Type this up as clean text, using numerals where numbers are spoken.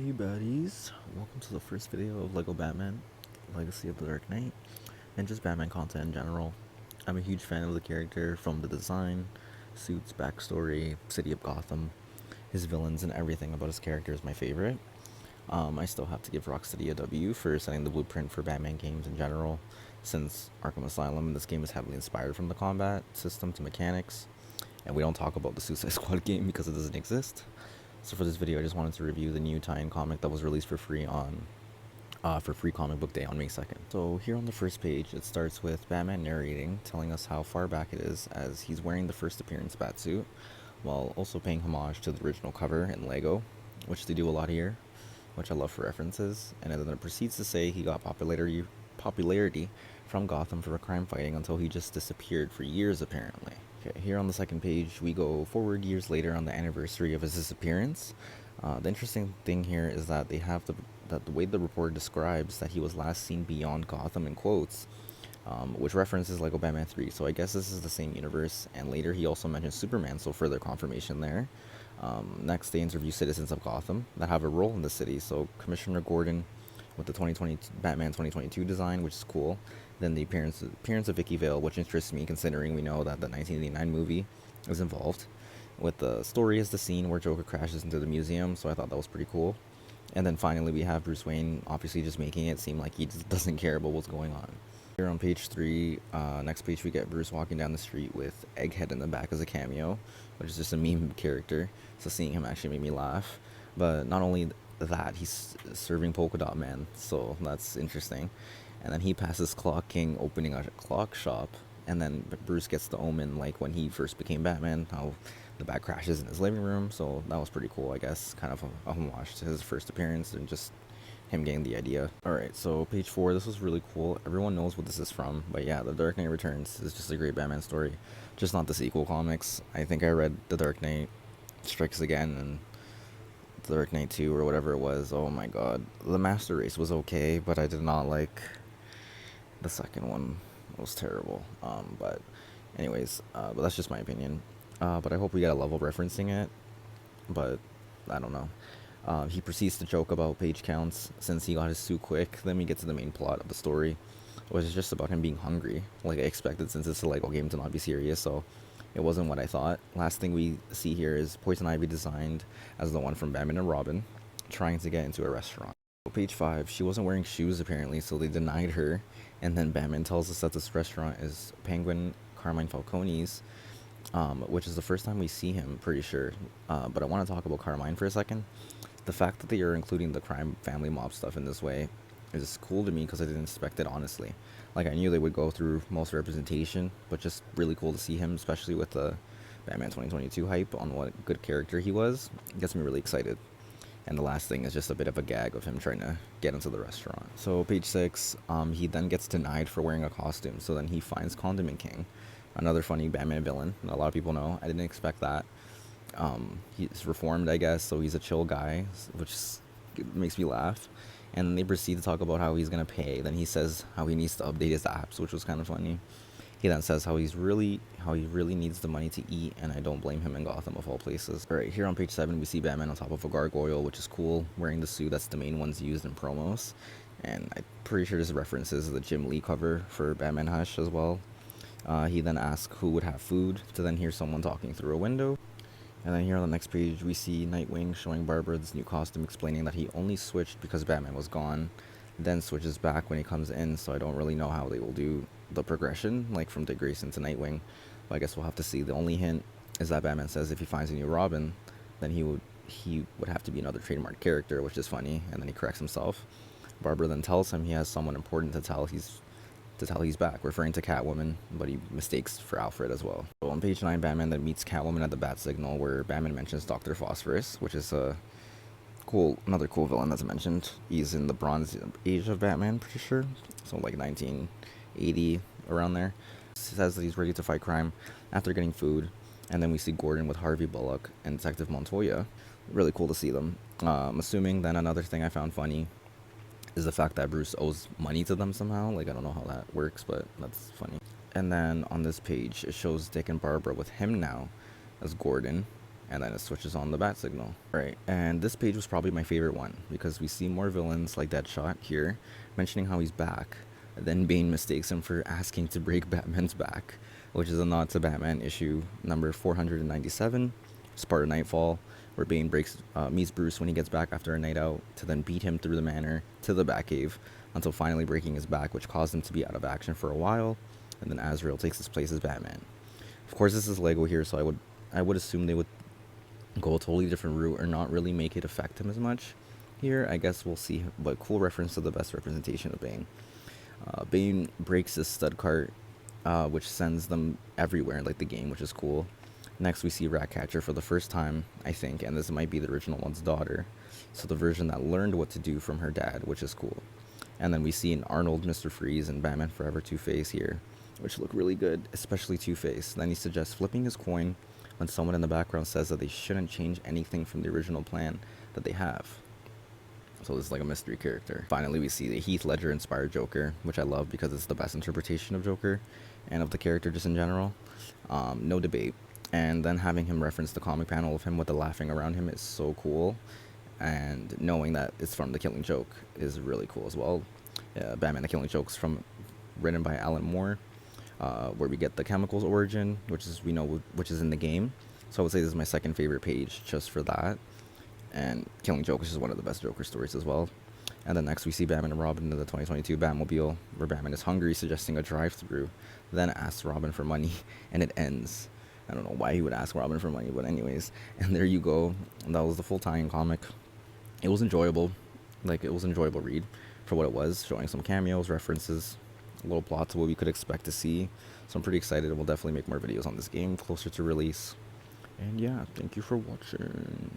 Hey buddies, welcome to the first video of LEGO Batman, Legacy of the Dark Knight, and just Batman content in general. I'm a huge fan of the character, from the design, suits, backstory, city of Gotham, his villains, and everything about his character is my favorite. I still have to give Rocksteady a W for setting the blueprint for Batman games in general, since Arkham Asylum, this game is heavily inspired from the combat system to mechanics, and we don't talk about the Suicide Squad game because it doesn't exist. So for this video, I just wanted to review the new tie-in comic that was released for free on for Free Comic Book Day on May 2nd. So here on the first page, it starts with Batman narrating, telling us how far back it is as he's wearing the first appearance Batsuit, while also paying homage to the original cover in Lego, which they do a lot here, which I love for references. And then it proceeds to say he got popularity from Gotham for crime fighting until he just disappeared for years apparently. Okay, here on the second page, we go forward years later on the anniversary of his disappearance. The interesting thing here is that they have the way the report describes that he was last seen beyond Gotham in quotes, which references Lego Batman 3. So I guess this is the same universe. And later he also mentions Superman, so further confirmation there. Next, they interview citizens of Gotham that have a role in the city. So Commissioner Gordon with the 2020 Batman 2022 design, which is cool. Then the appearance of Vicky Vale, which interests me considering we know that the 1989 movie is involved. With the story is the scene where Joker crashes into the museum, so I thought that was pretty cool. And then finally we have Bruce Wayne obviously just making it seem like he just doesn't care about what's going on. Here on page 3, next page we get Bruce walking down the street with Egghead in the back as a cameo, which is just a meme character, so seeing him actually made me laugh. But not only that, he's serving Polka Dot Man, so that's interesting. And then he passes Clock King opening a clock shop, and then Bruce gets the Omen like when he first became Batman, how the bat crashes in his living room, so that was pretty cool, I guess, kind of a homage to his first appearance and just him getting the idea. Alright, so page 4, this was really cool. Everyone knows what this is from, but yeah, The Dark Knight Returns is just a great Batman story, just not the sequel comics. I think I read The Dark Knight Strikes Again and The Dark Knight 2 or whatever it was. Oh my god. The Master Race was okay, but I did not like the second one. It was terrible. But anyways, but that's just my opinion. But I hope we get a level referencing it, but I don't know. He proceeds to joke about page counts since he got his suit quick. Then we get to the main plot of the story, which is just about him being hungry, like I expected since it's a Lego game to not be serious, so it wasn't what I thought. Last thing we see here is Poison Ivy designed as the one from Batman and Robin, trying to get into a restaurant. Page 5, she wasn't wearing shoes apparently, so they denied her, and then Batman tells us that this restaurant is Penguin Carmine Falcone's, which is the first time we see him, pretty sure. But I want to talk about Carmine for a second. The fact that they are including the crime family mob stuff in this way is cool to me because I didn't expect it, honestly. Like, I knew they would go through most representation, but just really cool to see him, especially with the Batman 2022 hype on what good character he was. It gets me really excited. And the last thing is just a bit of a gag of him trying to get into the restaurant. So page 6, he then gets denied for wearing a costume, so then he finds Condiment King, another funny Batman villain. A lot of people know. I didn't expect that. He's reformed, I guess, so he's a chill guy, which makes me laugh. And they proceed to talk about how he's gonna pay. Then he says how he needs to update his apps, which was kind of funny. He then says how he really needs the money to eat, and I don't blame him in Gotham of all places. Alright, here on page 7 we see Batman on top of a gargoyle, which is cool, wearing the suit that's the main ones used in promos. And I'm pretty sure this references the Jim Lee cover for Batman Hush as well. He then asks who would have food, to then hear someone talking through a window. And then here on the next page, we see Nightwing showing Barbara this new costume, explaining that he only switched because Batman was gone, then switches back when he comes in, so I don't really know how they will do the progression, like from Dick Grayson to Nightwing, but I guess we'll have to see. The only hint is that Batman says if he finds a new Robin, then he would have to be another trademark character, which is funny, and then he corrects himself. Barbara then tells him he has someone important to tell he's back, referring to Catwoman, but he mistakes for Alfred as well. So on page 9, Batman then meets Catwoman at the Bat Signal, where Batman mentions Dr. Phosphorus, which is another cool villain that's mentioned. He's in the Bronze Age of Batman, pretty sure, so like 1980, around there. He says that he's ready to fight crime after getting food, and then we see Gordon with Harvey Bullock and Detective Montoya. Really cool to see them. Assuming then another thing I found funny is the fact that Bruce owes money to them somehow. Like, I don't know how that works, but that's funny. And then on this page, it shows Dick and Barbara with him now as Gordon. and then it switches on the bat signal. Right, and this page was probably my favorite one because we see more villains like Deadshot here, mentioning how he's back. Then Bane mistakes him for asking to break Batman's back, which is a nod to Batman issue number 497, Sparta Nightfall, where Bane meets Bruce when he gets back after a night out to then beat him through the manor to the Batcave until finally breaking his back, which caused him to be out of action for a while, and then Azrael takes his place as Batman. Of course, this is Lego here, so I would assume they would go a totally different route or not really make it affect him as much. Here, I guess we'll see, but cool reference to the best representation of Bane. Bane breaks his stud cart, which sends them everywhere, like the game, which is cool. Next, we see Ratcatcher for the first time, I think, and this might be the original one's daughter. So the version that learned what to do from her dad, which is cool. And then we see an Arnold, Mr. Freeze, and Batman Forever Two-Face here, which look really good, especially Two-Face. Then he suggests flipping his coin when someone in the background says that they shouldn't change anything from the original plan that they have. So this is like a mystery character. Finally, we see the Heath Ledger inspired Joker, which I love because it's the best interpretation of Joker and of the character just in general. No debate. And then having him reference the comic panel of him with the laughing around him is so cool. And knowing that it's from The Killing Joke is really cool as well. Batman The Killing Joke's written by Alan Moore, where we get the chemicals origin, which is in the game. So I would say this is my second favorite page just for that. And Killing Joke is just one of the best Joker stories as well. And then next we see Batman and Robin in the 2022 Batmobile, where Batman is hungry, suggesting a drive-through, then asks Robin for money, and it ends. I don't know why he would ask Robin for money, but anyways. And there you go. And that was the full tie-in comic. It was enjoyable. It was an enjoyable read for what it was, showing some cameos, references, a little plot to what we could expect to see. So I'm pretty excited, and we'll definitely make more videos on this game closer to release. And yeah, thank you for watching.